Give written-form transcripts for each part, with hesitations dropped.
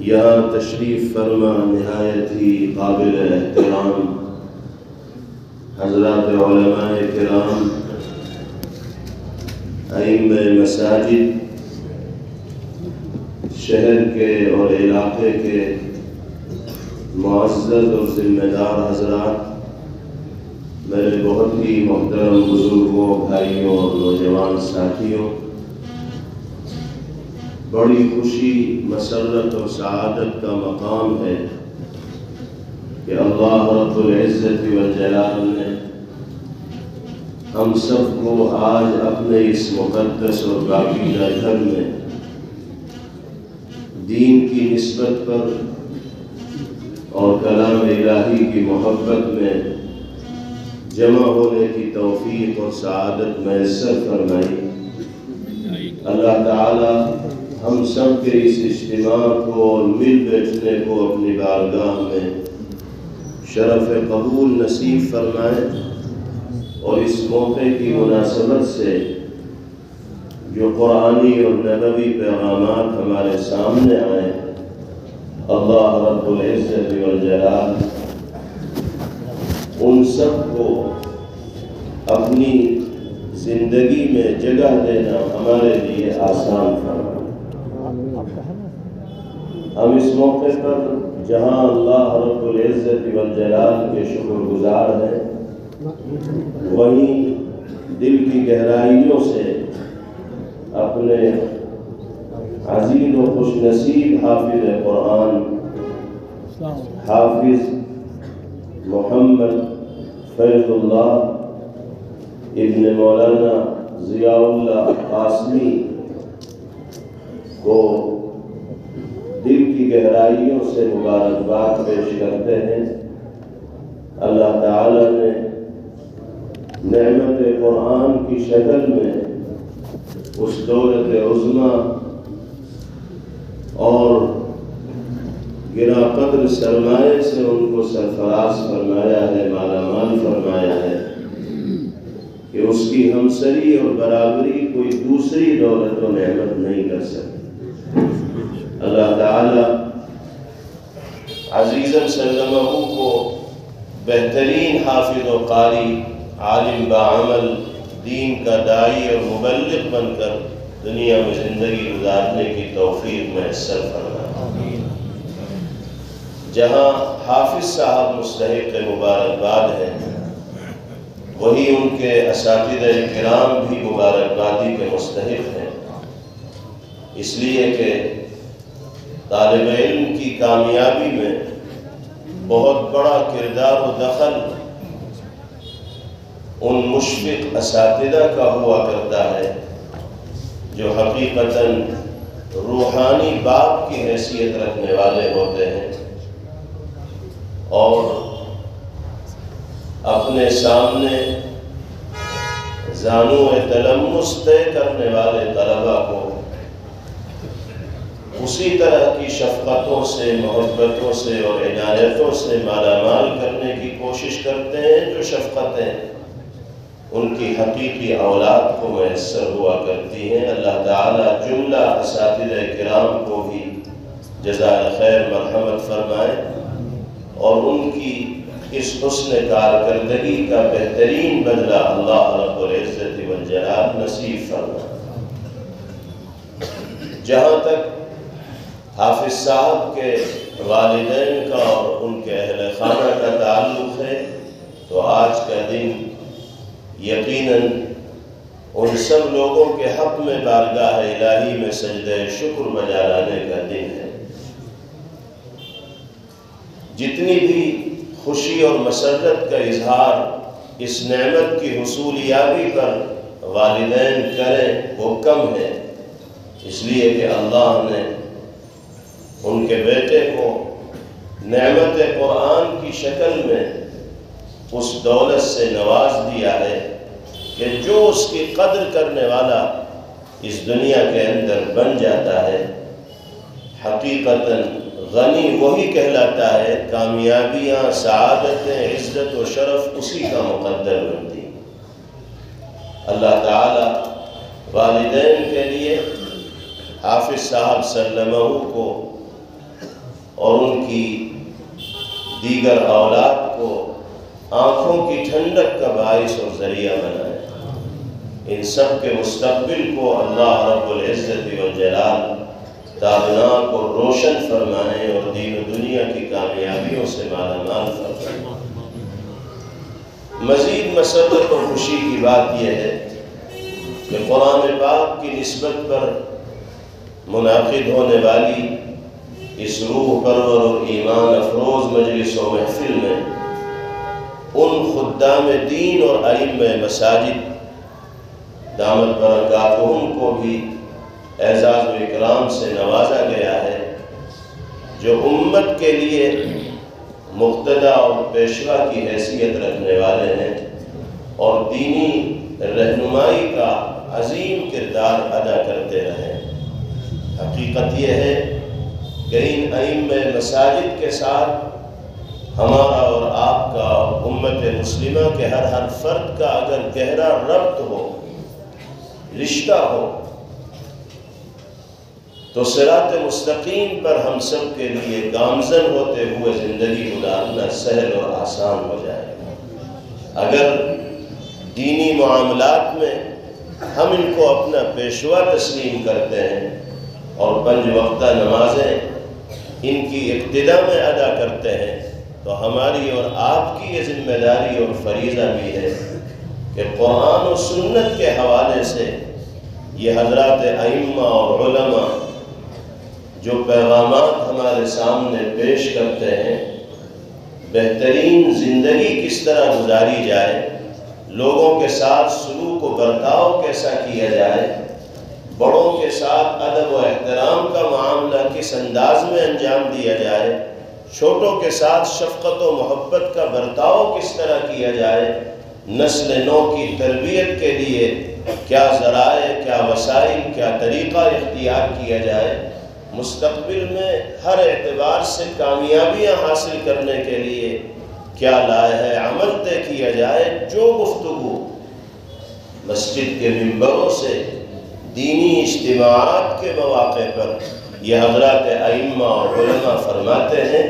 یہاں تشریف فرما نہایت ہی قابل احترام حضرات علماء کرام، ائمہ مساجد، شہر کے اور علاقے کے معزز اور ذمہ دار حضرات، میرے بہت ہی محترم بزرگوں، بھائیوں اور نوجوان ساتھیوں، بڑی خوشی، مسرت اور سعادت کا مقام ہے کہ اللہ رب العزت والجلال نے ہم سب کو آج اپنے اس مقدس اور پاکیزہ گھر میں دین کی نسبت پر اور کلام الہی کی محبت میں جمع ہونے کی توفیق اور سعادت میسر فرمائی۔ اللہ تعالی ہم سب کے اس اجتماع کو اور مل بیٹھنے کو اپنی بارگاہ میں شرف قبول نصیب فرمائے، اور اس موقع کی مناسبت سے جو قرآنی اور نبوی پیغامات ہمارے سامنے آئے، اللہ رب العزت والجلال ان سب کو اپنی زندگی میں جگہ دینا ہمارے لیے آسان فرمائے۔ ہم اس موقع پر جہاں اللہ رب العزت والجلال کے شکر گزار ہیں، وہیں دل کی گہرائیوں سے اپنے عزیز و خوش نصیب حافظ قرآن حافظ محمد فیض اللہ ابن مولانا ضیاء اللہ قاسمی کو دل کی گہرائیوں سے مبارکباد پیش کرتے ہیں۔ اللہ تعالی نے نعمت قرآن کی شکل میں اس دولت عظمیٰ اور گراں قدر سرمایے سے ان کو سرفراز فرمایا ہے، مالا مال فرمایا ہے کہ اس کی ہمسری اور برابری کوئی دوسری دولت و نعمت نہیں کر سکتی۔ اللہ تعالی عزیزاً سلمہ کو بہترین حافظ و قاری، عالم بعمل، دین کا داعی اور مبلغ بن کر دنیا میں زندگی گزارنے کی توفیق میسر فرمائے۔ جہاں حافظ صاحب مستحق مبارکباد ہیں، وہی ان کے اساتذہ کرام بھی مبارکبادی کے مستحق ہیں، اس لیے کہ طالب علم کی کامیابی میں بہت بڑا کردار و دخل ان مشفق اساتذہ کا ہوا کرتا ہے جو حقیقتاً روحانی باپ کی حیثیت رکھنے والے ہوتے ہیں، اور اپنے سامنے زانو تلمس طے کرنے والے طلباء کو اسی طرح کی شفقتوں سے، محبتوں سے اور عنایتوں سے مالا مال کرنے کی کوشش کرتے ہیں جو شفقتیں ان کی حقیقی اولاد کو میسر ہوا کرتی ہیں۔ اللہ تعالی جملہ اساتذہ کرام کو بھی جزائے خیر مرحمت فرمائے اور ان کی اس حسن کارکردگی کا بہترین بدلہ اللہ رب العزت والجلال نصیب فرمائے۔ جہاں تک حافظ صاحب کے والدین کا اور ان کے اہل خانہ کا تعلق ہے، تو آج کا دن یقیناً ان سب لوگوں کے حق میں بارگاہ الہی میں سجدہ شکر بجا لانے کا دن ہے۔ جتنی بھی خوشی اور مسرت کا اظہار اس نعمت کی حصولیابی پر والدین کریں وہ کم ہے، اس لیے کہ اللہ نے ان کے بیٹے کو نعمت قرآن کی شکل میں اس دولت سے نواز دیا ہے کہ جو اس کی قدر کرنے والا اس دنیا کے اندر بن جاتا ہے، حقیقتاً غنی وہی کہلاتا ہے، کامیابیاں، سعادتیں، عزت و شرف اسی کا مقدر بنتی۔ اللہ تعالی والدین کے لیے حافظ صاحب سلمہ کو اور ان کی دیگر اولاد کو آنکھوں کی ٹھنڈک کا باعث اور ذریعہ بنائے۔ ان سب کے مستقبل کو اللہ رب العزت والجلال تابناک اور روشن فرمائیں اور دین و دنیا کی کامیابیوں سے مالا مال فرمائیں۔ مزید مسرت اور خوشی کی بات یہ ہے کہ قرآن پاک کی نسبت پر منعقد ہونے والی اس روح پرور اور ایمان افروز مجلس و محفل میں ان خدام دین اور ائمہ مساجد دامت برکاتہم کو بھی اعزاز و اکرام سے نوازا گیا ہے، جو امت کے لیے مقتدا اور پیشوا کی حیثیت رکھنے والے ہیں اور دینی رہنمائی کا عظیم کردار ادا کرتے رہے۔ حقیقت یہ ہے کہ ان ائمہ مساجد کے ساتھ ہمارا اور آپ کا امت مسلمہ کے ہر فرد کا اگر گہرا ربط ہو، رشتہ ہو، تو صراط مستقیم پر ہم سب کے لیے گامزن ہوتے ہوئے زندگی گزارنا سہل اور آسان ہو جائے گا۔ اگر دینی معاملات میں ہم ان کو اپنا پیشوا تسلیم کرتے ہیں اور 5 وقتہ نمازیں ان کی ابتدا میں ادا کرتے ہیں، تو ہماری اور آپ کی یہ ذمہ داری اور فریضہ بھی ہے کہ قرآن و سنت کے حوالے سے یہ حضرات ائمہ اور علماء جو پیغامات ہمارے سامنے پیش کرتے ہیں، بہترین زندگی کس طرح گزاری جائے، لوگوں کے ساتھ سلوک و برتاؤ کیسا کیا جائے، بڑوں کے ساتھ ادب و احترام کا معاملہ کس انداز میں انجام دیا جائے، چھوٹوں کے ساتھ شفقت و محبت کا برتاؤ کس طرح کیا جائے، نسل نو کی تربیت کے لیے کیا ذرائع، کیا وسائل، کیا طریقہ اختیار کیا جائے، مستقبل میں ہر اعتبار سے کامیابیاں حاصل کرنے کے لیے کیا لائحہ عمل طے کیا جائے، جو گفتگو مسجد کے ممبروں سے دینی اجتماعات کے مواقع پر یہ حضرات ائمہ اور علماء فرماتے ہیں،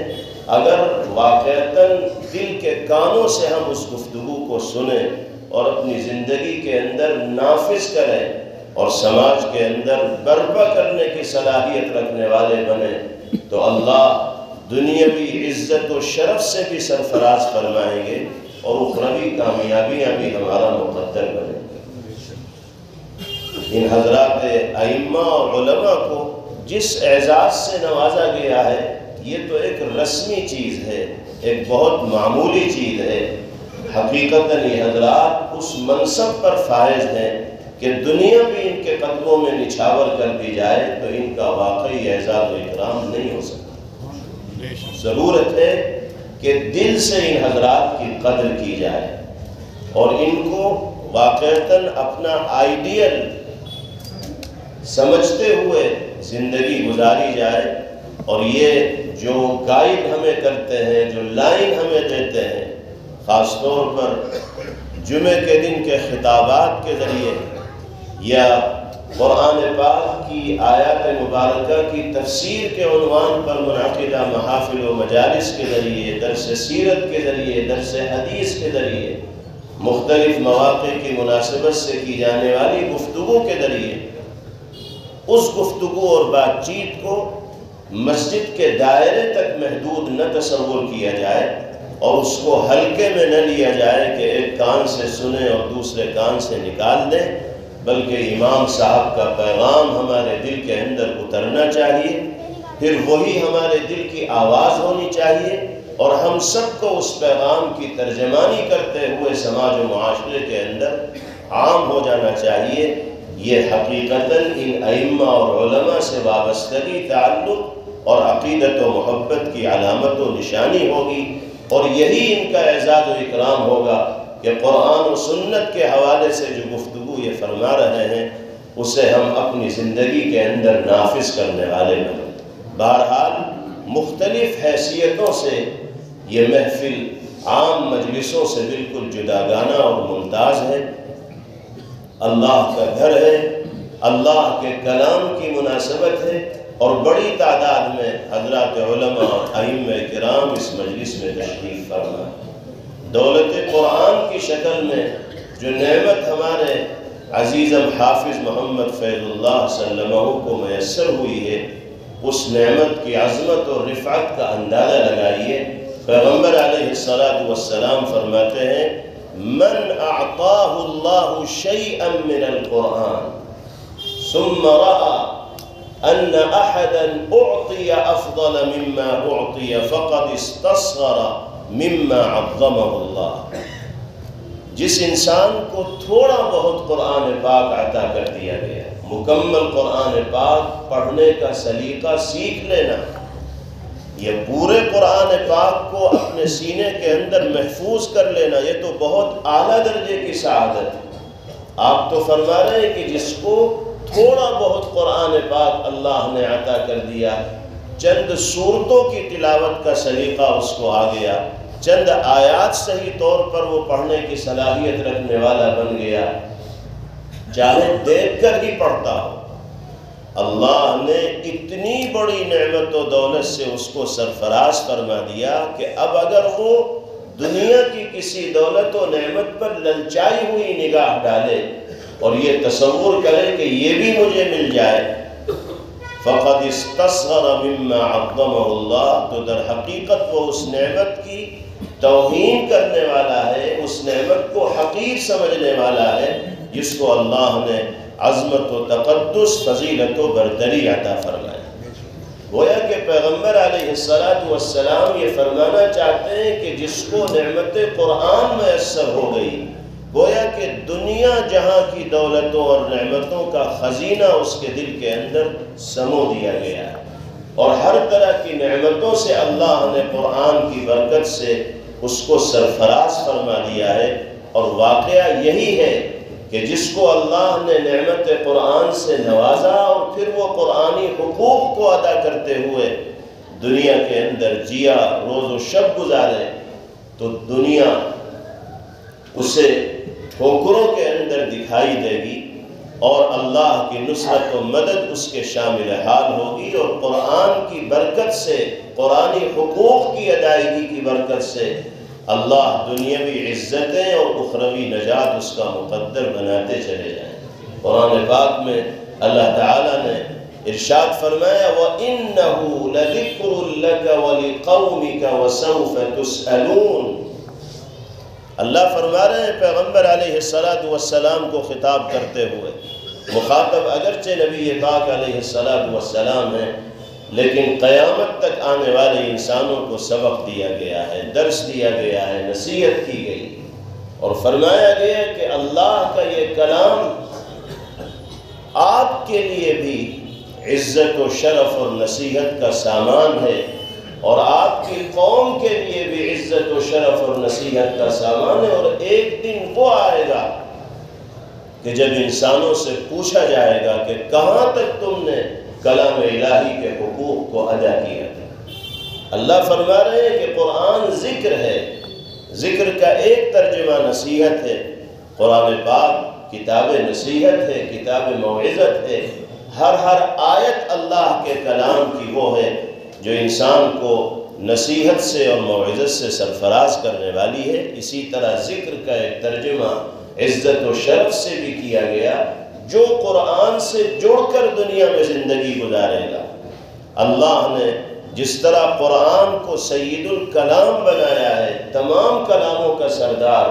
اگر واقعتاً دل کے کانوں سے ہم اس گفتگو کو سنیں اور اپنی زندگی کے اندر نافذ کریں اور سماج کے اندر برپا کرنے کی صلاحیت رکھنے والے بنیں، تو اللہ دنیاوی عزت و شرف سے بھی سرفراز فرمائیں گے اور اخروی کامیابیاں بھی ہمارا مقدر بنیں گے۔ ان حضرات ائمہ اور علماء کو جس اعزاز سے نوازا گیا ہے، یہ تو ایک رسمی چیز ہے، ایک بہت معمولی چیز ہے۔ حقیقتاً یہ حضرات اس منصب پر فائز ہیں کہ دنیا بھی ان کے قدموں میں نچھاور کر دی جائے تو ان کا واقعی اعزاز و اکرام نہیں ہو سکتا۔ ضرورت ہے کہ دل سے ان حضرات کی قدر کی جائے اور ان کو واقعتاً اپنا آئیڈیل سمجھتے ہوئے زندگی گزاری جائے، اور یہ جو گائیڈ ہمیں کرتے ہیں، جو لائن ہمیں دیتے ہیں، خاص طور پر جمعے کے دن کے خطابات کے ذریعے یا قرآن پاک کی آیات مبارکہ کی تفسیر کے عنوان پر منعقدہ محافل و مجالس کے ذریعے، درس سیرت کے ذریعے، درس حدیث کے ذریعے، مختلف مواقع کی مناسبت سے کی جانے والی گفتگو کے ذریعے اس گفتگو اور بات چیت کو مسجد کے دائرے تک محدود نہ تصور کیا جائے اور اس کو ہلکے میں نہ لیا جائے کہ ایک کان سے سنیں اور دوسرے کان سے نکال دیں، بلکہ امام صاحب کا پیغام ہمارے دل کے اندر اترنا چاہیے، پھر وہی ہمارے دل کی آواز ہونی چاہیے اور ہم سب کو اس پیغام کی ترجمانی کرتے ہوئے سماج و معاشرے کے اندر عام ہو جانا چاہیے۔ یہ حقیقتاً ان ائمہ اور علماء سے وابستگی، تعلق اور عقیدت و محبت کی علامت و نشانی ہوگی، اور یہی ان کا اعزاز و اکرام ہوگا کہ قرآن و سنت کے حوالے سے جو گفتگو یہ فرما رہے ہیں اسے ہم اپنی زندگی کے اندر نافذ کرنے والے بنیں۔ بہرحال مختلف حیثیتوں سے یہ محفل عام مجلسوں سے بالکل جداگانہ اور ممتاز ہے۔ اللہ کا گھر ہے، اللہ کے کلام کی مناسبت ہے اور بڑی تعداد میں حضرات علماء اور ائمہ کرام اس مجلس میں تشریف فرما۔ دولت قرآن کی شکل میں جو نعمت ہمارے عزیزم حافظ محمد فیض اللہ صلی اللہ علیہ وسلم کو میسر ہوئی ہے، اس نعمت کی عظمت اور رفعت کا اندازہ لگائیے۔ پیغمبر علیہ السلام فرماتے ہیں من اعطاہ اللہ شیئا من القرآن ثم رأى ان احدا اعطی افضل مما اعطی فقد استصغر مما عظمہ اللہ۔ جس انسان کو تھوڑا بہت قرآن پاک عطا کر دیا گیا، مکمل قرآن پاک پڑھنے کا سلیقہ سیکھ لینا، یہ پورے قرآن پاک کو اپنے سینے کے اندر محفوظ کر لینا، یہ تو بہت اعلیٰ درجے کی سعادت ہے۔ آپ تو فرما رہے ہیں کہ جس کو تھوڑا بہت قرآن پاک اللہ نے عطا کر دیا، چند سورتوں کی تلاوت کا سلیقہ اس کو آ گیا، چند آیات صحیح طور پر وہ پڑھنے کی صلاحیت رکھنے والا بن گیا، چاہے دیکھ کر ہی پڑھتا ہو، اللہ نے اتنی بڑی نعمت و دولت سے اس کو سرفراز فرما دیا کہ اب اگر وہ دنیا کی کسی دولت و نعمت پر للچائی ہوئی نگاہ ڈالے اور یہ تصور کرے کہ یہ بھی مجھے مل جائے، فقد استصغر مما عظمہ اللہ، تو در حقیقت وہ اس نعمت کی توہین کرنے والا ہے، اس نعمت کو حقیر سمجھنے والا ہے جس کو اللہ نے عظمت و تقدس، فضیلت و برتری عطا فرمائے۔ گویا کہ پیغمبر علیہ السلام یہ فرمانا چاہتے ہیں کہ جس کو نعمت قرآن میسر ہو گئی، گویا کہ دنیا جہاں کی دولتوں اور نعمتوں کا خزینہ اس کے دل کے اندر سمو دیا گیا ہے، اور ہر طرح کی نعمتوں سے اللہ نے قرآن کی برکت سے اس کو سرفراز فرما دیا ہے۔ اور واقعہ یہی ہے کہ جس کو اللہ نے نعمت قرآن سے نوازا اور پھر وہ قرآنی حقوق کو ادا کرتے ہوئے دنیا کے اندر جیا، روز و شب گزارے، تو دنیا اسے ٹھوکروں کے اندر دکھائی دے گی اور اللہ کی نصرت و مدد اس کے شامل حال ہوگی، اور قرآن کی برکت سے، قرآنی حقوق کی ادائیگی کی برکت سے اللہ دنیاوی عزتیں اور اخروی نجات اس کا مقدر بناتے چلے جائیں۔ قرآن پاک میں اللہ تعالیٰ نے ارشاد فرمایا وَإِنَّهُ لَذِكْرٌ لَكَ وَلِقَوْمِكَ وَسَوْفَ تُسْأَلُونَ۔ اللہ فرما رہے ہیں پیغمبر علیہ السلام کو خطاب کرتے ہوئے، مخاطب اگرچہ نبی پاک علیہ السلام ہیں، لیکن قیامت تک آنے والے انسانوں کو سبق دیا گیا ہے، درس دیا گیا ہے، نصیحت کی گئی، اور فرمایا گیا کہ اللہ کا یہ کلام آپ کے لیے بھی عزت و شرف اور نصیحت کا سامان ہے، اور آپ کی قوم کے لیے بھی عزت و شرف اور نصیحت کا سامان ہے۔ اور ایک دن وہ آئے گا کہ جب انسانوں سے پوچھا جائے گا کہ کہاں تک تم نے کلام الہی کے حقوق کو ادا کیا تھا۔ اللہ فرما رہے ہیں کہ قرآن ذکر ہے، ذکر کا ایک ترجمہ نصیحت ہے، قرآن پاک کتاب نصیحت ہے، کتاب موعظت ہے، ہر آیت اللہ کے کلام کی وہ ہے جو انسان کو نصیحت سے اور موعظت سے سرفراز کرنے والی ہے۔ اسی طرح ذکر کا ایک ترجمہ عزت و شرف سے بھی کیا گیا، جو قرآن سے جڑ کر دنیا میں زندگی گزارے گا۔ اللہ نے جس طرح قرآن کو سید الکلام بنایا ہے، تمام کلاموں کا سردار،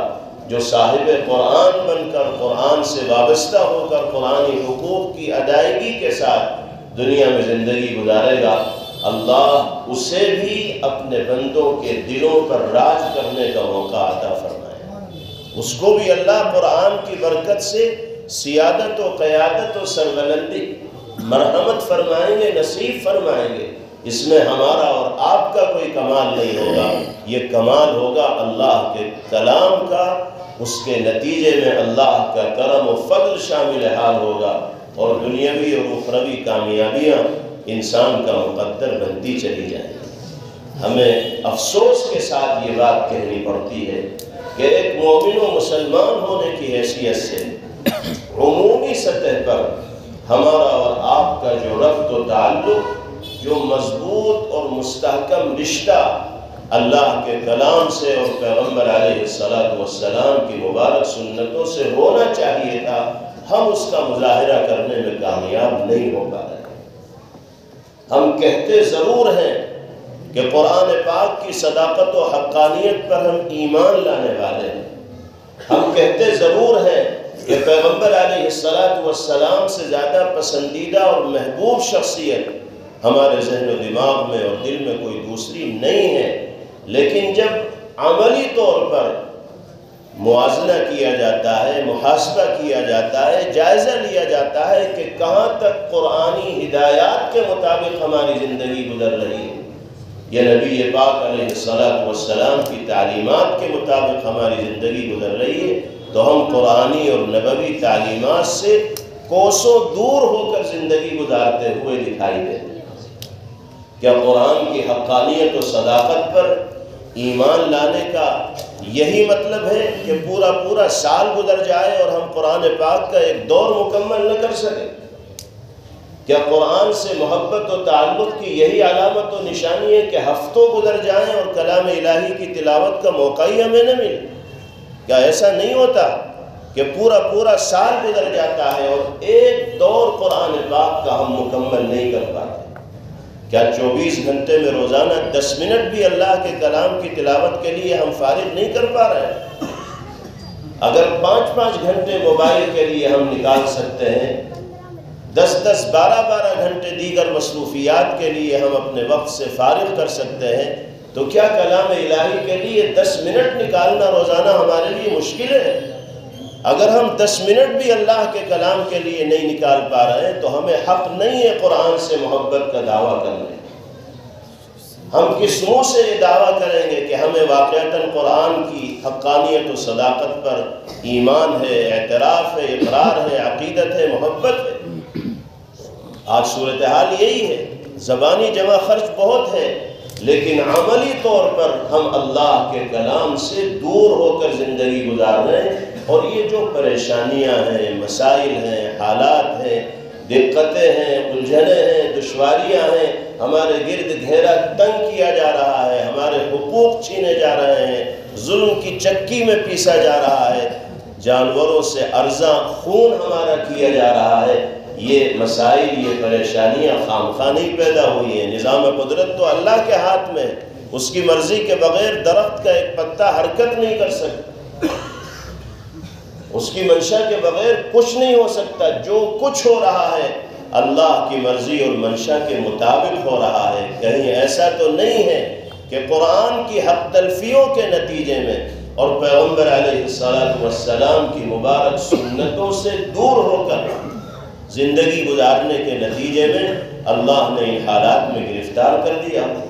جو صاحب قرآن بن کر قرآن سے وابستہ ہو کر قرآنی حقوق کی ادائیگی کے ساتھ دنیا میں زندگی گزارے گا، اللہ اسے بھی اپنے بندوں کے دلوں پر راج کرنے کا موقع عطا فرمائے۔ اس کو بھی اللہ قرآن کی برکت سے سیادت و قیادت و سربلندی مرحمت فرمائیں گے، نصیب فرمائیں گے۔ اس میں ہمارا اور آپ کا کوئی کمال نہیں ہوگا، یہ کمال ہوگا اللہ کے کلام کا، اس کے نتیجے میں اللہ کا کرم و فضل شامل حال ہوگا، اور دنیاوی اور اخروی کامیابیاں انسان کا مقدر بنتی چلی جائیں۔ ہمیں افسوس کے ساتھ یہ بات کہنی پڑتی ہے کہ ایک مومن و مسلمان ہونے کی حیثیت سے عمومی سطح پر ہمارا اور آپ کا جو ربط و تعلق، جو مضبوط اور مستحکم رشتہ اللہ کے کلام سے اور پیغمبر علیہ السلام کی مبارک سنتوں سے ہونا چاہیے تھا، ہم اس کا مظاہرہ کرنے میں کامیاب نہیں ہو پا رہے۔ ہم کہتے ضرور ہیں کہ قرآن پاک کی صداقت و حقانیت پر ہم ایمان لانے والے ہیں، ہم کہتے ضرور ہیں کہ پیغمبر علیہ السلام سے زیادہ پسندیدہ اور محبوب شخصیت ہمارے ذہن و دماغ میں اور دل میں کوئی دوسری نہیں ہے، لیکن جب عملی طور پر موازنہ کیا جاتا ہے، محاسبہ کیا جاتا ہے، جائزہ لیا جاتا ہے کہ کہاں تک قرآنی ہدایات کے مطابق ہماری زندگی گزر رہی ہے، یا نبی پاک علیہ السلام کی تعلیمات کے مطابق ہماری زندگی گزر رہی ہے، تو ہم قرآنی اور نبوی تعلیمات سے کوسوں دور ہو کر زندگی گزارتے ہوئے دکھائی دیتے ہیں۔ کیا قرآن کی حقانیت و صداقت پر ایمان لانے کا یہی مطلب ہے کہ پورا سال گزر جائے اور ہم قرآن پاک کا ایک دور مکمل نہ کر سکیں؟ کیا قرآن سے محبت و تعلق کی یہی علامت و نشانی ہے کہ ہفتوں گزر جائیں اور کلام الہی کی تلاوت کا موقع ہی ہمیں نہ ملے؟ کیا ایسا نہیں ہوتا کہ پورا سال گزر جاتا ہے اور ایک دور قرآن پاک کا ہم مکمل نہیں کر پاتے؟ کیا 24 گھنٹے میں روزانہ 10 منٹ بھی اللہ کے کلام کی تلاوت کے لیے ہم فارغ نہیں کر پا رہے ہیں؟ اگر 5 گھنٹے موبائل کے لیے ہم نکال سکتے ہیں، 10 12 گھنٹے دیگر مصروفیات کے لیے ہم اپنے وقت سے فارغ کر سکتے ہیں، تو کیا کلام الہی کے لیے 10 منٹ نکالنا روزانہ ہمارے لیے مشکل ہے؟ اگر ہم 10 منٹ بھی اللہ کے کلام کے لیے نہیں نکال پا رہے ہیں تو ہمیں حق نہیں ہے قرآن سے محبت کا دعویٰ کرنے۔ ہم کس منہ سے یہ دعویٰ کریں گے کہ ہمیں واقعتاً قرآن کی حقانیت و صداقت پر ایمان ہے، اعتراف ہے، اقرار ہے، عقیدت ہے، محبت ہے؟ آج صورتحال یہی ہے، زبانی جمع خرچ بہت ہے، لیکن عملی طور پر ہم اللہ کے کلام سے دور ہو کر زندگی گزار رہے ہیں، اور یہ جو پریشانیاں ہیں، مسائل ہیں، حالات ہیں، دقتیں ہیں، الجھنیں ہیں، دشواریاں ہیں، ہمارے گرد گھیرا تنگ کیا جا رہا ہے، ہمارے حقوق چھینے جا رہے ہیں، ظلم کی چکی میں پیسا جا رہا ہے، جانوروں سے ارزاں خون ہمارا کیا جا رہا ہے، یہ مسائل، یہ پریشانیاں خامخواہ نہیں پیدا ہوئی ہیں۔ نظام قدرت تو اللہ کے ہاتھ میں ہے، اس کی مرضی کے بغیر درخت کا ایک پتا حرکت نہیں کر سکتا، اس کی منشا کے بغیر کچھ نہیں ہو سکتا۔ جو کچھ ہو رہا ہے اللہ کی مرضی اور منشا کے مطابق ہو رہا ہے۔ کہیں ایسا تو نہیں ہے کہ قرآن کی حق تلفیوں کے نتیجے میں اور پیغمبر علیہ السلام کی مبارک سنتوں سے دور ہو کر زندگی گزارنے کے نتیجے میں اللہ نے ان حالات میں گرفتار کر دیا ہو،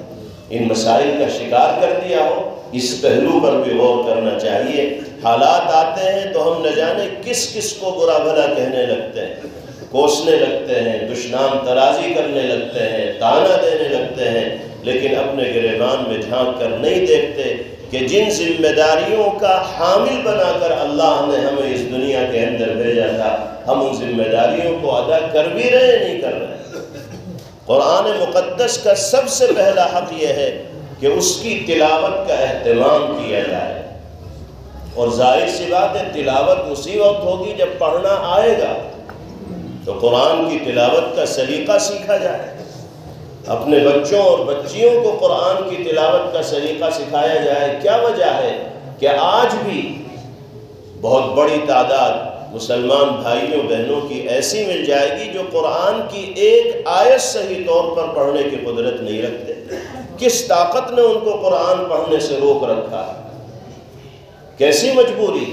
ان مسائل کا شکار کر دیا ہو؟ اس پہلو پر بھی غور کرنا چاہیے۔ حالات آتے ہیں تو ہم نہ جانے کس کس کو برا بھلا کہنے لگتے ہیں، کوسنے لگتے ہیں، دشنام ترازی کرنے لگتے ہیں، تانا دینے لگتے ہیں، لیکن اپنے گریبان میں جھانک کر نہیں دیکھتے کہ جن ذمہ داریوں کا حامل بنا کر اللہ نے ہمیں اس دنیا کے اندر بھیجا تھا، ہم ان ذمہ داریوں کو ادا کر بھی رہے نہیں کر رہے۔ قرآن مقدس کا سب سے پہلا حق یہ ہے کہ اس کی تلاوت کا اہتمام کیا جائے، اور ظاہر سی بات ہے تلاوت اسی وقت ہوگی جب پڑھنا آئے گا، تو قرآن کی تلاوت کا سلیقہ سیکھا جائے، اپنے بچوں اور بچیوں کو قرآن کی تلاوت کا سلیقہ سکھایا جائے۔ کیا وجہ ہے کہ آج بھی بہت بڑی تعداد مسلمان بھائیوں بہنوں کی ایسی مل جائے گی جو قرآن کی ایک آیت صحیح طور پر پڑھنے کی قدرت نہیں رکھتے۔ کس طاقت نے ان کو قرآن پڑھنے سے روک رکھا؟ کیسی مجبوری؟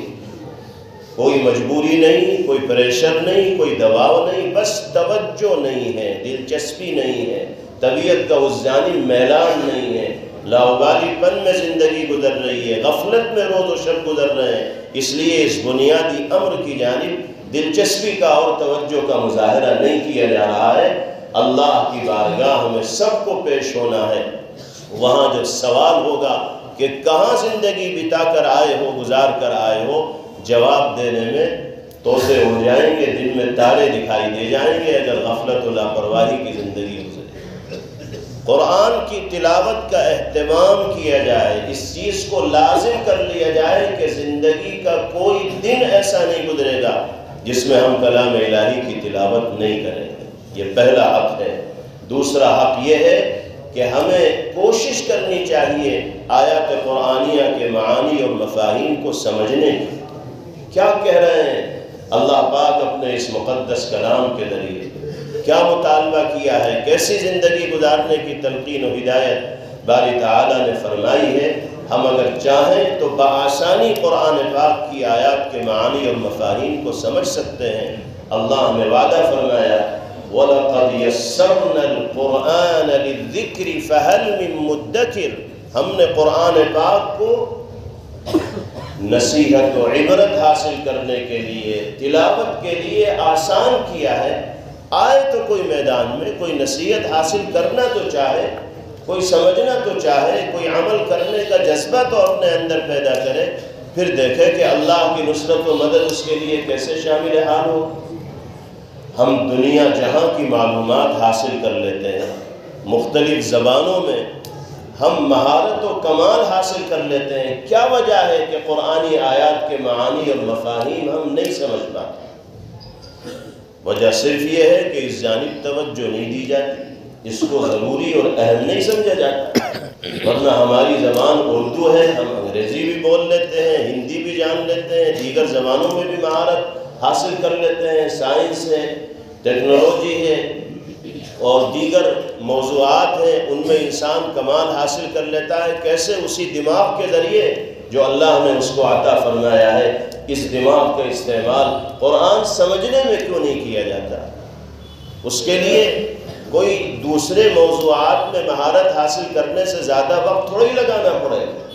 کوئی مجبوری نہیں، کوئی پریشر نہیں، کوئی دباؤ نہیں، بس توجہ نہیں ہے، دلچسپی نہیں ہے، طبیعت کا اس جانب میلان نہیں ہے، لاؤبالی پن میں زندگی گزر رہی ہے، غفلت میں روز و شب گزر رہے ہیں۔ اس لیے اس بنیادی امر کی جانب دلچسپی کا اور توجہ کا مظاہرہ نہیں کیا جا رہا ہے۔ اللہ کی بارگاہ میں سب کو پیش ہونا ہے، وہاں جب سوال ہوگا کہ کہاں زندگی بتا کر آئے ہو، گزار کر آئے ہو، جواب دینے میں طوطے اڑ جائیں گے، دن میں تارے دکھائی دے جائیں گے اگر غفلت و لاپرواہی کی زندگی گزرے۔ قرآن کی تلاوت کا اہتمام کیا جائے، اس چیز کو لازم کر لیا جائے کہ زندگی کا کوئی دن ایسا نہیں گزرے گا جس میں ہم کلام الہی کی تلاوت نہیں کریں گے۔ یہ پہلا حق ہے۔ دوسرا حق یہ ہے کہ ہمیں کوشش کرنی چاہیے آیات قرآنیہ کے معانی اور مفاہیم کو سمجھنے کی۔ کیا کہہ رہے ہیں اللہ پاک اپنے اس مقدس کلام کے ذریعے، کیا مطالبہ کیا ہے، کیسی زندگی گزارنے کی تلقین و ہدایت باری تعالیٰ نے فرمائی ہے۔ ہم اگر چاہیں تو بآسانی قرآن پاک کی آیات کے معانی اور مفاہیم کو سمجھ سکتے ہیں۔ اللہ نے وعدہ فرمایا وَلَقَدْ يَسَّرْنَا الْقُرْآنَ لِلذِّكْرِ فَهَلْ مِن مُدَّكِرٍ، ہم نے قرآن پاک کو نصیحت و عبرت حاصل کرنے کے لیے، تلاوت کے لیے آسان کیا ہے۔ آئے تو کوئی میدان میں کوئی نصیحت حاصل کرنا تو چاہے، کوئی سمجھنا تو چاہے، کوئی عمل کرنے کا جذبہ تو اپنے اندر پیدا کرے، پھر دیکھے کہ اللہ کی نصرت و مدد اس کے لیے کیسے شامل حال ہو۔ ہم دنیا جہاں کی معلومات حاصل کر لیتے ہیں، مختلف زبانوں میں ہم مہارت و کمال حاصل کر لیتے ہیں، کیا وجہ ہے کہ قرآنی آیات کے معانی اور مفاہیم ہم نہیں سمجھ پاتے؟ وجہ صرف یہ ہے کہ اس جانب توجہ نہیں دی جاتی، اس کو ضروری اور اہم نہیں سمجھا جاتا۔ ورنہ ہماری زبان اردو ہے، ہم انگریزی بھی بول لیتے ہیں، ہندی بھی جان لیتے ہیں، دیگر زبانوں میں بھی مہارت حاصل کر لیتے ہیں، سائنس ہے، ٹیکنالوجی ہے اور دیگر موضوعات ہیں، ان میں انسان کمال حاصل کر لیتا ہے۔ کیسے؟ اسی دماغ کے ذریعے جو اللہ نے اس کو عطا فرمایا ہے۔ اس دماغ کا استعمال قرآن سمجھنے میں کیوں نہیں کیا جاتا؟ اس کے لیے کوئی دوسرے موضوعات میں مہارت حاصل کرنے سے زیادہ وقت تھوڑی لگانا پڑے گا۔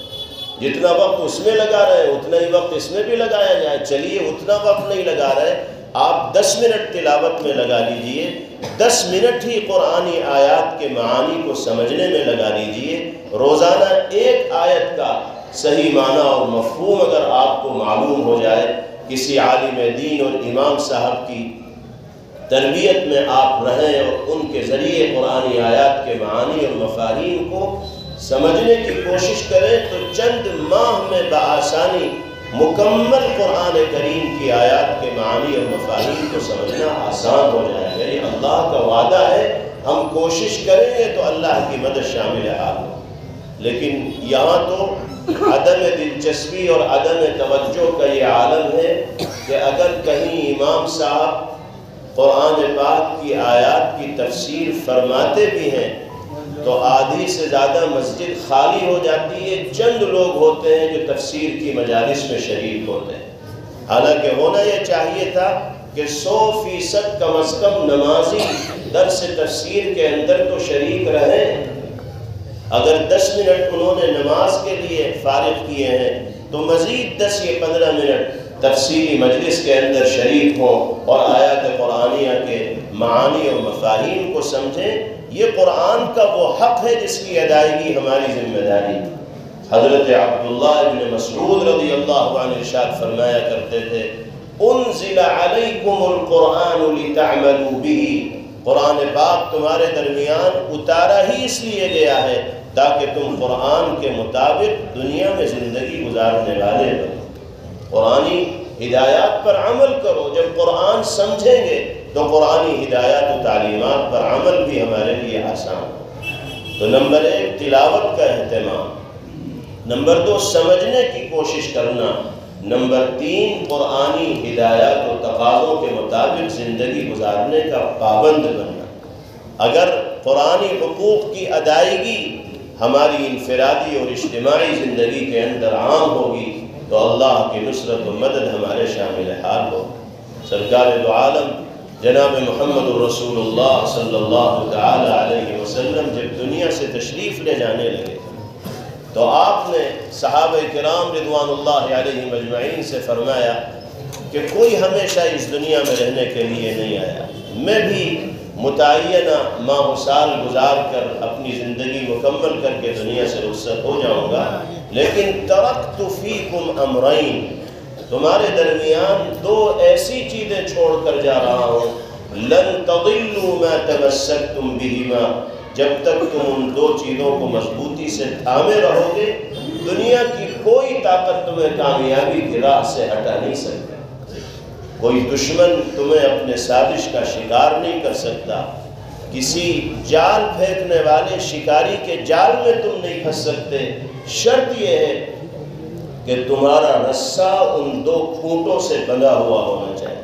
جتنا وقت اس میں لگا رہے اتنا ہی وقت اس میں بھی لگایا جائے۔ چلیے اتنا وقت نہیں لگا رہے، آپ 10 منٹ تلاوت میں لگا لیجئے، 10 منٹ ہی قرآنی آیات کے معانی کو سمجھنے میں لگا لیجئے۔ روزانہ ایک آیت کا صحیح معنی اور مفہوم اگر آپ کو معلوم ہو جائے، کسی عالم دین اور امام صاحب کی تربیت میں آپ رہیں اور ان کے ذریعے قرآنی آیات کے معانی اور مفاہیم کو سمجھنے کی کوشش کریں تو چند ماہ میں بآسانی مکمل قرآن کریم کی آیات کے معانی اور مفاہیم کو سمجھنا آسان ہو جائے گا۔ یہ اللہ کا وعدہ ہے، ہم کوشش کریں گے تو اللہ کی مدد شامل حال ہو۔ لیکن یہاں تو عدم دلچسپی اور عدم توجہ کا یہ عالم ہے کہ اگر کہیں امام صاحب قرآن پاک کی آیات کی تفسیر فرماتے بھی ہیں تو آدھی سے زیادہ مسجد خالی ہو جاتی ہے، چند لوگ ہوتے ہیں جو تفسیر کی مجالس میں شریک ہوتے ہیں۔ حالانکہ ہونا یہ چاہیے تھا کہ 100% کم از کم نمازی درس تفسیر کے اندر تو شریک رہیں۔ اگر 10 منٹ انہوں نے نماز کے لیے فارغ کیے ہیں تو مزید 10 یا 15 منٹ تفسیری مجلس کے اندر شریک ہوں اور آیات قرآنیہ کے معانی اور مفاہیم کو سمجھیں۔ یہ قرآن کا وہ حق ہے جس کی ادائیگی ہماری ذمہ داری۔ حضرت عبداللہ ابن مسعود رضی اللہ عنہ ارشاد فرمایا کرتے تھے انزل علیکم القرآن لتعملوا به، قرآن پاک تمہارے درمیان اتارا ہی اس لیے گیا ہے تاکہ تم قرآن کے مطابق دنیا میں زندگی گزارنے والے بنو، قرآنی ہدایات پر عمل کرو۔ جب قرآن سمجھیں گے تو قرآنی ہدایات و تعلیمات پر عمل بھی ہمارے لیے آسان ہو۔ تو نمبر 1 تلاوت کا اہتمام، نمبر 2 سمجھنے کی کوشش کرنا، نمبر 3 قرآنی ہدایات و تقاضوں کے مطابق زندگی گزارنے کا پابند بننا۔ اگر قرآنی حقوق کی ادائیگی ہماری انفرادی اور اجتماعی زندگی کے اندر عام ہوگی تو اللہ کی نصرت و مدد ہمارے شامل حال ہو۔ سرکار دو عالم جناب محمد رسول اللہ صلی اللہ تعالی علیہ وسلم جب دنیا سے تشریف لے جانے لگے تو آپ نے صحابہ کرام رضوان اللہ علیہ مجمعین سے فرمایا کہ کوئی ہمیشہ اس دنیا میں رہنے کے لیے نہیں آیا، میں بھی متعینہ ماہ و سال گزار کر اپنی زندگی مکمل کر کے دنیا سے رخصت ہو جاؤں گا، لیکن ترکت فیکم امرین، تمہارے درمیان دو ایسی چیزیں چھوڑ کر جا رہا ہوں، لن تضلوا ما تمسکتم بہما، جب تک تم ان دو چیزوں کو مضبوطی سے تھامے رہو گے دنیا کی کوئی طاقت تمہیں کامیابی کی راہ سے ہٹا نہیں سکتا، کوئی دشمن تمہیں اپنے سازش کا شکار نہیں کر سکتا، کسی جال پھینکنے والے شکاری کے جال میں تم نہیں پھنس سکتے۔ شرط یہ ہے کہ تمہارا رسہ ان دو کھوٹوں سے بندھا ہوا ہونا چاہیے۔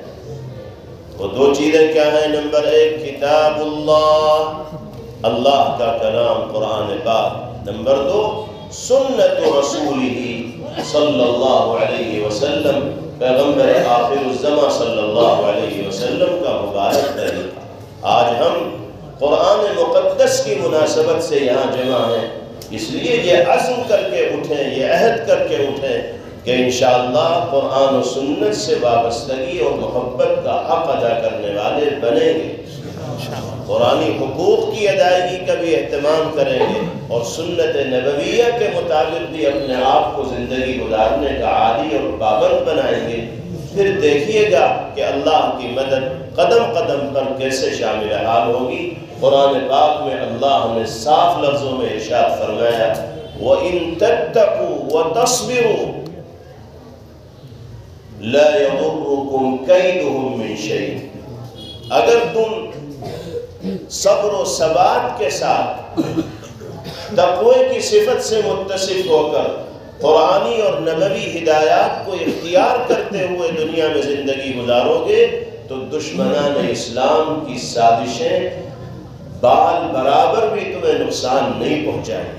وہ دو چیزیں کیا ہیں؟ نمبر ایک کتاب اللہ، اللہ کا کلام قرآن پاک، نمبر دو سنت رسولہ صلی اللہ علیہ وسلم، پیغمبر آخر الزمان صلی اللہ علیہ وسلم کا مبارک طریقہ۔ آج ہم قرآن مقدس کی مناسبت سے یہاں جمع ہیں، اس لیے یہ عزم کر کے اٹھیں، یہ عہد کر کے اٹھیں کہ انشاءاللہ قرآن و سنت سے وابستگی اور محبت کا حق ادا کرنے والے بنیں گے، قرآنی حقوق کی ادائیگی کا بھی اہتمام کریں گے اور سنت نبویہ کے مطابق بھی اپنے آپ کو زندگی گزارنے کا عادی اور پابند بنائیں گے۔ پھر دیکھیے گا کہ اللہ کی مدد قدم قدم پر کیسے شامل حال ہوگی۔ قرآن پاک میں اللہ نے صاف لفظوں میں ارشاد فرمایا وَإِن تَتَّقُوا وَتَصْبِرُوا لَا يَضُرُّكُمْ كَيْدُهُمْ مِنْ شَيْءٍ، اگر تم صبر و ثبات کے ساتھ تقوی کی صفت سے متصف ہو کر قرآنی اور نبوی ہدایات کو اختیار کرتے ہوئے دنیا میں زندگی گزارو گے تو دشمنان اسلام کی سازشیں بال برابر بھی تمہیں نقصان نہیں پہنچائیں۔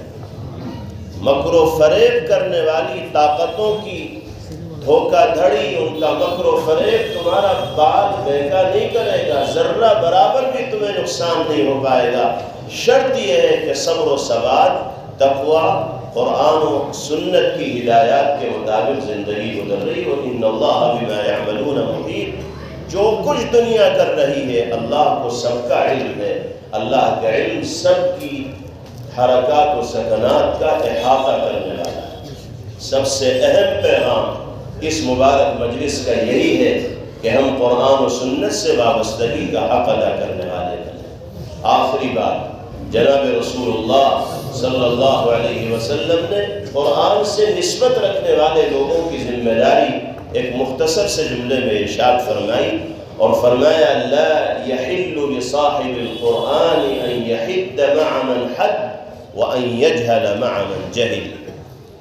مکر و فریب کرنے والی طاقتوں کی دھوکہ دھڑی، ان کا مکر و فریب تمہارا بال بہکا نہیں کرے گا، ذرہ برابر بھی تمہیں نقصان نہیں ہو پائے گا۔ شرط یہ ہے کہ صبر و ثبات، تقوی، قرآن و سنت کی ہدایات کے مطابق زندگی گزر رہی ہو۔ ان اللہ بما یعملون محیط، جو کچھ دنیا کر رہی ہے اللہ کو سب کا علم ہے، اللہ کا علم سب کی حرکات و سکنات کا احاطہ کرنے والا ہے۔ سب سے اہم پیغام اس مبارک مجلس کا یہی ہے کہ ہم قرآن و سنت سے وابستگی کا حق ادا کرنے والے بنیں۔ آخری بات، جناب رسول اللہ صلی اللہ علیہ وسلم نے قرآن سے نسبت رکھنے والے لوگوں کی ذمہ داری ایک مختصر سے جملے میں ارشاد فرمائی اور فرمایا لا يحل لصاحب القرآن ان يحد مع من حد وان يجهل مع من جهل،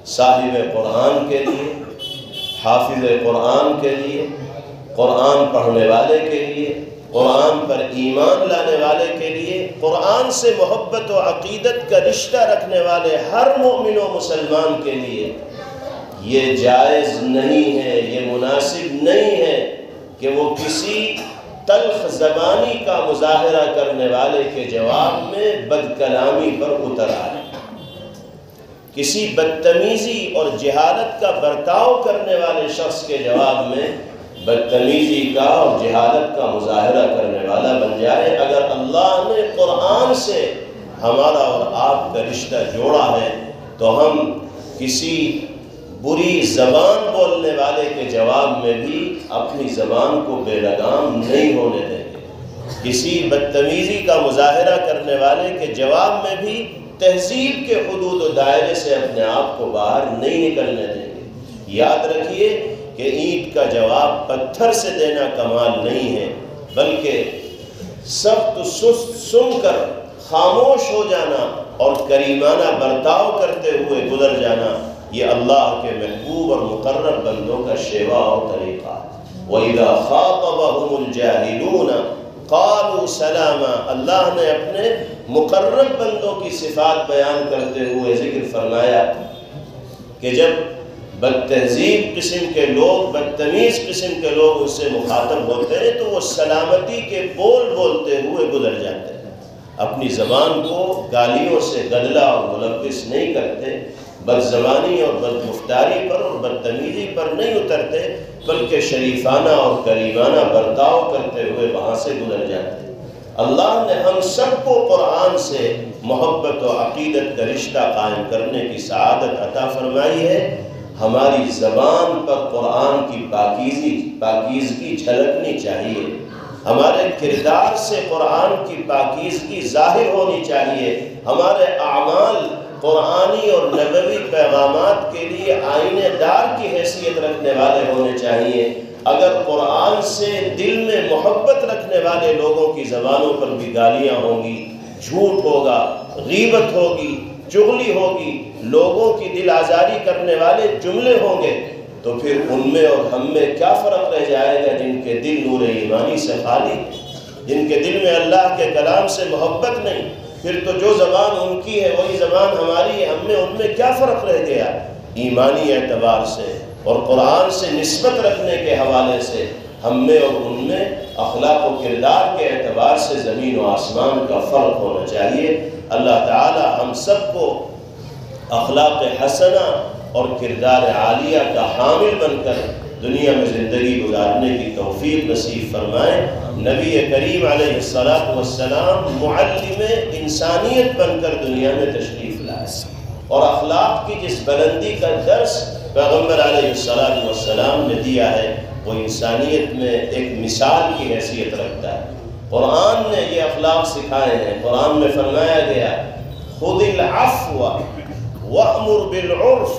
صاحب قرآن کے لیے، حافظ قرآن کے لیے، قرآن پڑھنے والے کے لیے، قرآن پر ایمان لانے والے کے لیے، قرآن سے محبت و عقیدت کا رشتہ رکھنے والے ہر مومن و مسلمان کے لیے یہ جائز نہیں ہے، یہ مناسب نہیں ہے کہ وہ کسی تلخ زبانی کا مظاہرہ کرنے والے کے جواب میں بد کلامی پر اتر آئے، کسی بدتمیزی اور جہالت کا برتاؤ کرنے والے شخص کے جواب میں بدتمیزی کا اور جہالت کا مظاہرہ کرنے والا بن جائے۔ اگر اللہ نے قرآن سے ہمارا اور آپ کا رشتہ جوڑا ہے تو ہم کسی بری زبان بولنے والے کے جواب میں بھی اپنی زبان کو بے لگام نہیں ہونے دیں گے، کسی بدتمیزی کا مظاہرہ کرنے والے کے جواب میں بھی تہذیب کے حدود و دائرے سے اپنے آپ کو باہر نہیں نکلنے دیں گے۔ یاد رکھیے کہ اینٹ کا جواب پتھر سے دینا کمال نہیں ہے، بلکہ سخت سست سن کر خاموش ہو جانا اور کریمانہ برتاؤ کرتے ہوئے گزر جانا، یہ اللہ کے محبوب اور مقرب بندوں کا شیوا اور طریقہ ہے۔ وَإِذَا خَاطَبَهُمُ الْجَاهِلُونَ قَالُوا سَلَامًا، اللہ نے اپنے مقرب بندوں کی صفات بیان کرتے ہوئے ذکر فرمایا کہ جب بد تہذیب قسم کے لوگ، بدتمیز قسم کے لوگ اس سے مخاطب ہوتے ہیں تو وہ سلامتی کے بول بولتے ہوئے گزر جاتے ہیں، اپنی زبان کو گالیوں سے گدلا اور ملوث نہیں کرتے، بد زبانی اور بد گفتاری پر اور بدتمیزی پر نہیں اترتے، بلکہ شریفانہ اور کریمانہ برتاؤ کرتے ہوئے وہاں سے گزر جاتے ہیں۔ اللہ نے ہم سب کو قرآن سے محبت و عقیدت کا رشتہ قائم کرنے کی سعادت عطا فرمائی ہے۔ ہماری زبان پر قرآن کی پاکیزگی جھلکنی چاہیے، ہمارے کردار سے قرآن کی پاکیزگی ظاہر ہونی چاہیے، ہمارے اعمال قرآنی اور نبوی پیغامات کے لیے آئینے دار کی حیثیت رکھنے والے ہونے چاہیے۔ اگر قرآن سے دل میں محبت رکھنے والے لوگوں کی زبانوں پر بھی گالیاں ہوں گی، جھوٹ ہوگا، غیبت ہوگی، چغلی ہوگی، لوگوں کی دل آزاری کرنے والے جملے ہوں گے، تو پھر ان میں اور ہم میں کیا فرق رہ جائے گا؟ جن کے دل نور ایمانی سے خالی، جن کے دل میں اللہ کے کلام سے محبت نہیں، پھر تو جو زبان ان کی ہے وہی زبان ہماری ہے، ہم میں ان میں کیا فرق رہ گیا؟ ایمانی اعتبار سے اور قرآن سے نسبت رکھنے کے حوالے سے ہم میں اور ان میں اخلاق و کردار کے اعتبار سے زمین و آسمان کا فرق ہونا چاہیے۔ اللہ تعالی ہم سب کو اخلاق حسنہ اور کردار عالیہ کا حامل بن کر دنیا میں زندگی گزارنے کی توفیق نصیب فرمائے۔ نبی کریم علیہ السلام معلم انسانیت بن کر دنیا میں تشریف لائے، اور اخلاق کی جس بلندی کا درس پیغمبر علیہ السلام نے دیا ہے وہ انسانیت میں ایک مثال کی حیثیت رکھتا ہے۔ قرآن نے یہ اخلاق سکھائے ہیں۔ قرآن میں فرمایا گیا خُذِ الْعَفْوَ وَأْمُرْ بِالْعُرْفِ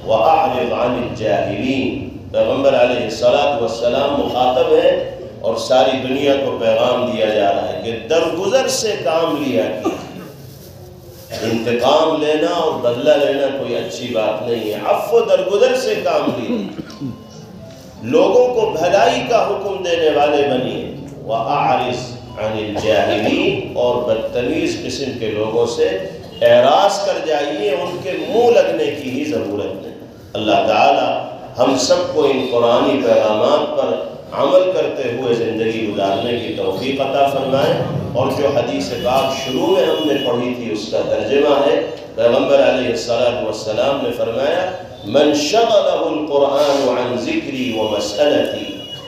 وَأَعْرِضْ عَنِ الْجَاهِلِينَ۔ پیغمبر علیہ السلام مخاطب ہے اور ساری دنیا کو پیغام دیا جا رہا ہے کہ درگزر سے کام لیا کیا۔ انتقام لینا اور بدلہ لینا کوئی اچھی بات نہیں ہے، عفو درگزر سے کام لیا، لوگوں کو بھلائی کا حکم دینے والے بنیے، وَأَعْرِضْ عَنِ الْجَاهِلِينَ، اور بدتمیز قسم کے لوگوں سے اعراض کر جائیے، ان کے منہ لگنے کی ہی ضرورت نہیں۔ اللہ تعالی ہم سب کو ان قرآنی پیغامات پر عمل کرتے ہوئے زندگی گزارنے کی توفیق عطا فرمائے۔ اور جو حدیث پاک شروع میں ہم نے پڑھی تھی اس کا ترجمہ ہے، پیغمبر علیہ السلام نے فرمایا من شغلہ القرآن عن ذکری و مسئلتی،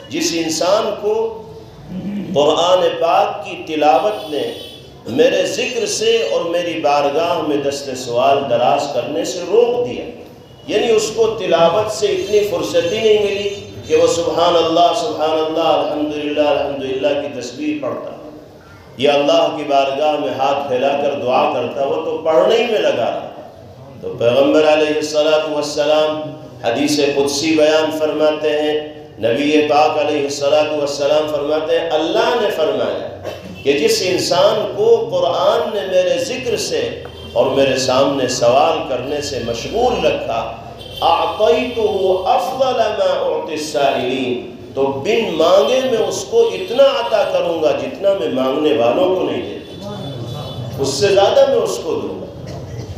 جس انسان کو قرآن پاک کی تلاوت نے میرے ذکر سے اور میری بارگاہ میں دست سوال دراز کرنے سے روک دیا، یعنی اس کو تلاوت سے اتنی فرصت ہی نہیں ملی کہ وہ سبحان اللہ الحمدللہ کی تسبیح پڑھتا، یا اللہ کی بارگاہ میں ہاتھ پھیلا کر دعا کرتا، وہ تو پڑھنے ہی میں لگا رہا۔ تو پیغمبر علیہ السلام حدیث قدسی بیان فرماتے ہیں، نبی پاک علیہ السلام فرماتے ہیں اللہ نے فرمایا کہ جس انسان کو قرآن نے میرے ذکر سے اور میرے سامنے سوال کرنے سے مشغول رکھا، اعطیتہ افضل ما اعطی السائلین، تو بن مانگے میں اس کو اتنا عطا کروں گا جتنا میں مانگنے والوں کو نہیں دیتا، اس سے زیادہ میں اس کو دوں گا۔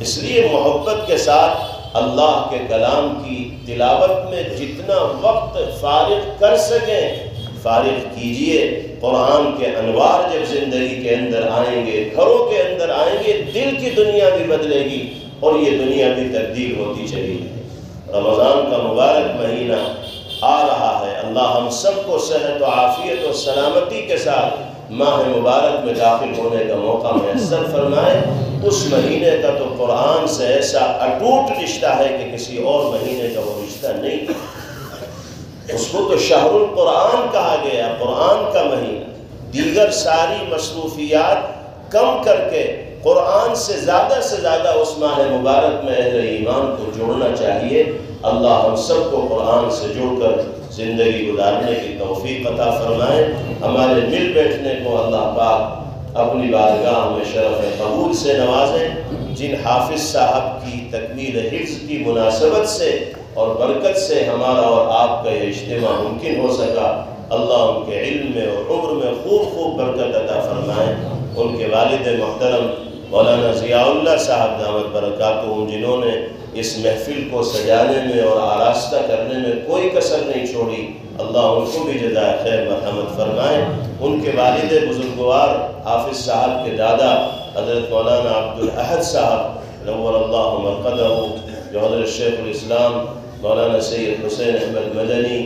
اس لیے محبت کے ساتھ اللہ کے کلام کی تلاوت میں جتنا وقت فارغ کر سکیں فارغ کیجئے۔ قرآن کے انوار جب زندگی کے اندر آئیں گے، گھروں کے اندر آئیں گے، دل کی دنیا بھی بدلے گی اور یہ دنیا بھی تبدیل ہوتی چلی جائے۔ رمضان کا مبارک مہینہ آ رہا ہے، اللہ ہم سب کو صحت و عافیت و سلامتی کے ساتھ ماہ مبارک میں داخل ہونے کا موقع میسر فرمائے۔ اس مہینے کا تو قرآن سے ایسا اٹوٹ رشتہ ہے کہ کسی اور مہینے کا وہ رشتہ نہیں، اس کو تو شہر القرآن کہا گیا، قرآن کا مہینہ۔ دیگر ساری مصروفیات کم کر کے قرآن سے زیادہ اس ماہ مبارک میں اہل ایمان کو جوڑنا چاہیے۔ اللہ ہم سب کو قرآن سے جڑ کر زندگی گزارنے کی توفیق عطا فرمائے۔ ہمارے مل بیٹھنے کو اللہ پاک اپنی بارگاہ میں شرف قبول سے نوازیں۔ جن حافظ صاحب کی تکمیل حفظ کی مناسبت سے اور برکت سے ہمارا اور آپ کا یہ اجتماع ممکن ہو سکا، اللہ ان کے علم میں اور عمر میں خوب برکت عطا فرمائے۔ ان کے والد محترم مولانا ضیاء اللہ صاحب دامت برکاتہم، جنہوں نے اس محفل کو سجانے میں اور آراستہ کرنے میں کوئی کسر نہیں چھوڑی، اللہ ان کو بھی جزائے خیر مرحمت فرمائے۔ ان کے والد بزرگوار حافظ صاحب کے دادا حضرت مولانا عبدالاحد صاحب نور اللہ مرقدہ، جو حضرت شیخ الاسلام مولانا سید حسین احمد مدنی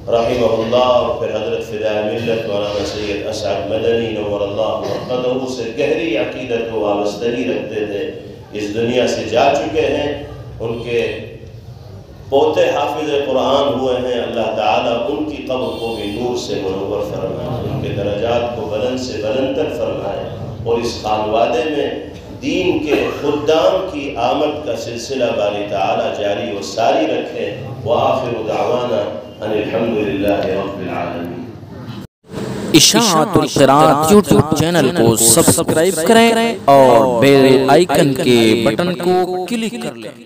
رحمہ اللہ اور پھر حضرت فدائے ملت مولانا سید اسعد مدنی نور اللہ مرقدہ سے گہری عقیدت و وابستگی رکھتے تھے، اس دنیا سے جا چکے ہیں۔ ان کے پوتے حافظ قرآن ہوئے ہیں، اللہ تعالیٰ ان کی قبر کو بھی نور سے منور فرمائے، ان کے درجات کو بلند سے بلندتر فرمائے، اور اس خانوادے میں دین کے خدام کی آمد کا سلسلہ باری تعالیٰ جاری و ساری رکھے۔ وآخر دعوانا ان الحمدللہ رب العالمین۔ اشاعت القراءت یوٹیوب چینل کو سبسکرائب کریں اور بیل آئیکن کے بٹن کو کلک کر لیں۔